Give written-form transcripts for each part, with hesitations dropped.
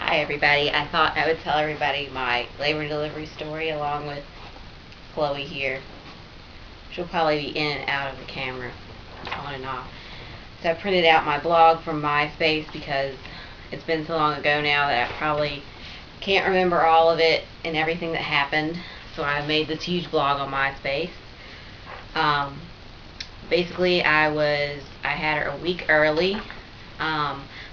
Hi everybody. I thought I would tell everybody my labor and delivery story along with Chloe here. She'll probably be in and out of the camera, on and off. So I printed out my blog from MySpace because it's been so long ago now that I probably can't remember all of it and everything that happened. So I made this huge blog on MySpace. Basically I had her a week early.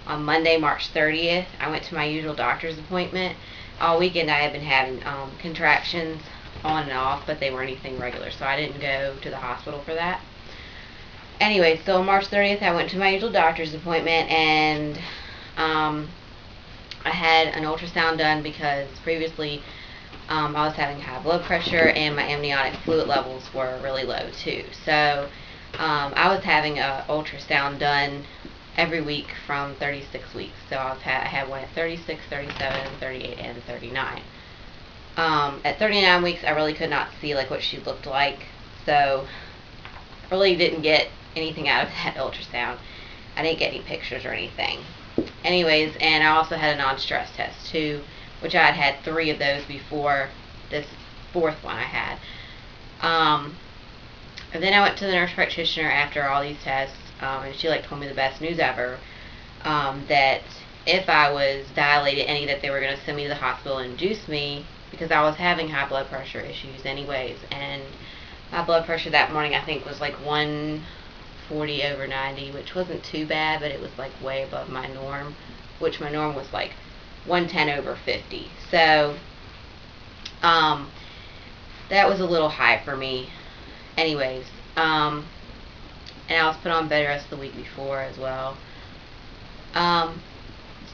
On Monday, March 30th, I went to my usual doctor's appointment. All weekend I had been having contractions on and off, but they weren't anything regular, so I didn't go to the hospital for that. Anyway, so on March 30th, I went to my usual doctor's appointment, and I had an ultrasound done because previously I was having high blood pressure and my amniotic fluid levels were really low too. So I was having an ultrasound done every week from 36 weeks. So I had one at 36, 37, 38, and 39. At 39 weeks, I really could not see like what she looked like, so I really didn't get anything out of that ultrasound. I didn't get any pictures or anything. Anyways, and I also had a non-stress test too, which I had 3 of those before this 4th one I had. And then I went to the nurse practitioner after all these tests, and she told me the best news ever, that if I was dilated any, that they were going to send me to the hospital and induce me, because I was having high blood pressure issues anyways, and my blood pressure that morning I think was 140 over 90, which wasn't too bad, but it was way above my norm, which my norm was 110 over 50. So that was a little high for me anyways. And I was put on bed rest the week before as well.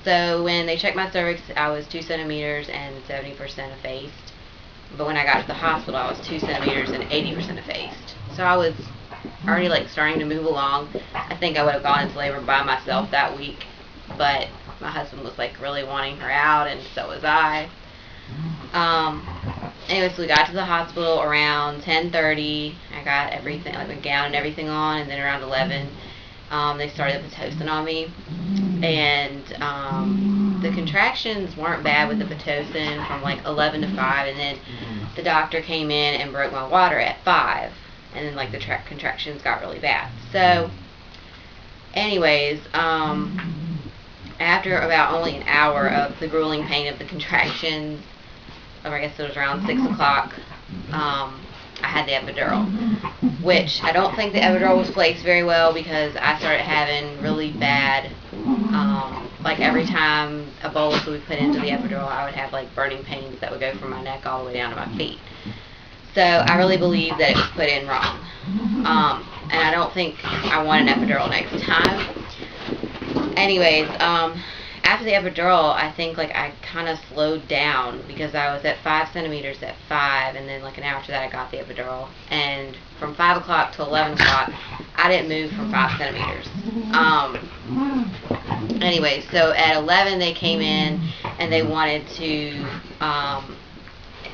So when they checked my cervix, I was 2 centimeters and 70% effaced. But when I got to the hospital, I was 2 centimeters and 80% effaced. So I was already starting to move along. I think I would have gone into labor by myself that week, but my husband was really wanting her out, and so was I. Anyways, so we got to the hospital around 10:30. I got everything, my gown and everything on, and then around 11, they started the Pitocin on me. And the contractions weren't bad with the Pitocin from 11 to 5, and then the doctor came in and broke my water at 5, and then the contractions got really bad. So, anyways, after about only an hour of the grueling pain of the contractions, or I guess it was around 6 o'clock, I had the epidural, which I don't think the epidural was placed very well, because I started having really bad, every time a bolus would be put into the epidural, I would have burning pains that would go from my neck all the way down to my feet. So I really believe that it was put in wrong, and I don't think I want an epidural next time. Anyways, after the epidural, I think I kind of slowed down, because I was at 5 centimeters at 5, and then an hour after that I got the epidural, and from 5 o'clock to 11 o'clock I didn't move from 5 centimeters. Anyway, so at 11 they came in and they wanted to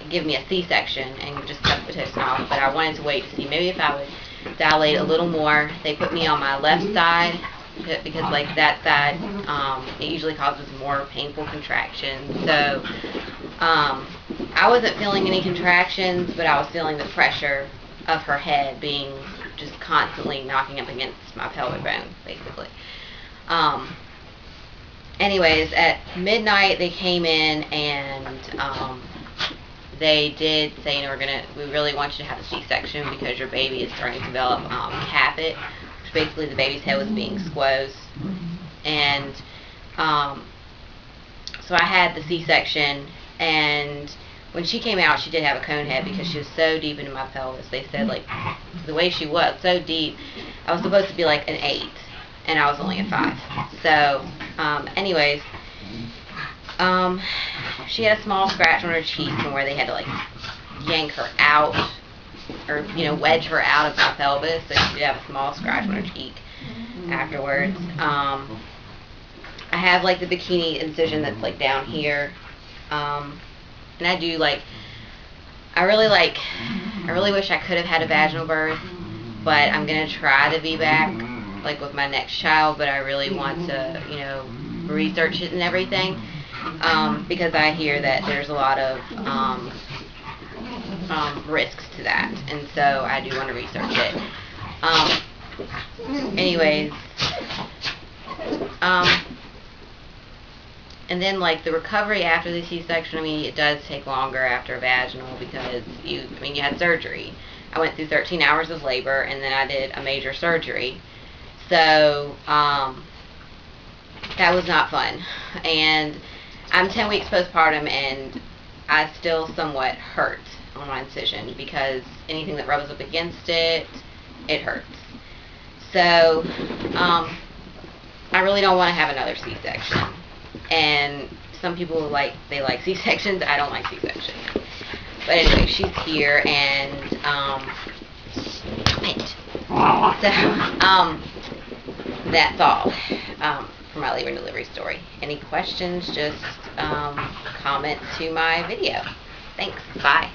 give me a C-section and just cut the Pitocin off, but I wanted to wait to see maybe if I would dilate a little more. They put me on my left side, because that side, it usually causes more painful contractions. So I wasn't feeling any contractions, but I was feeling the pressure of her head being just constantly knocking up against my pelvic bone, basically. Anyways, at midnight they came in and they did say, we really want you to have a C-section because your baby is starting to develop caput. Basically the baby's head was being squosed, and so I had the C-section, and when she came out she did have a cone head because she was so deep into my pelvis. They said the way she was so deep, I was supposed to be an 8, and I was only a 5. So anyways, she had a small scratch on her cheek from where they had to yank her out, or wedge her out of my pelvis, so she did have a small scratch on her cheek afterwards. I have the bikini incision that's down here, and I do I really wish I could have had a vaginal birth, but I'm gonna try the VBAC with my next child, but I really want to research it and everything. because I hear that there's a lot of risks to that, and so I do want to research it. Anyways, and then like the recovery after the C-section, I mean, it does take longer after a vaginal because you had surgery. I went through 13 hours of labor, and then I did a major surgery. So, that was not fun. And I'm 10 weeks postpartum, and I still somewhat hurt on my incision because anything that rubs up against it, it hurts. So, I really don't want to have another C-section. And some people like C-sections. I don't like C-sections. But anyway, she's here, and that's all for my labor and delivery story. Any questions, just comment to my video. Thanks. Bye.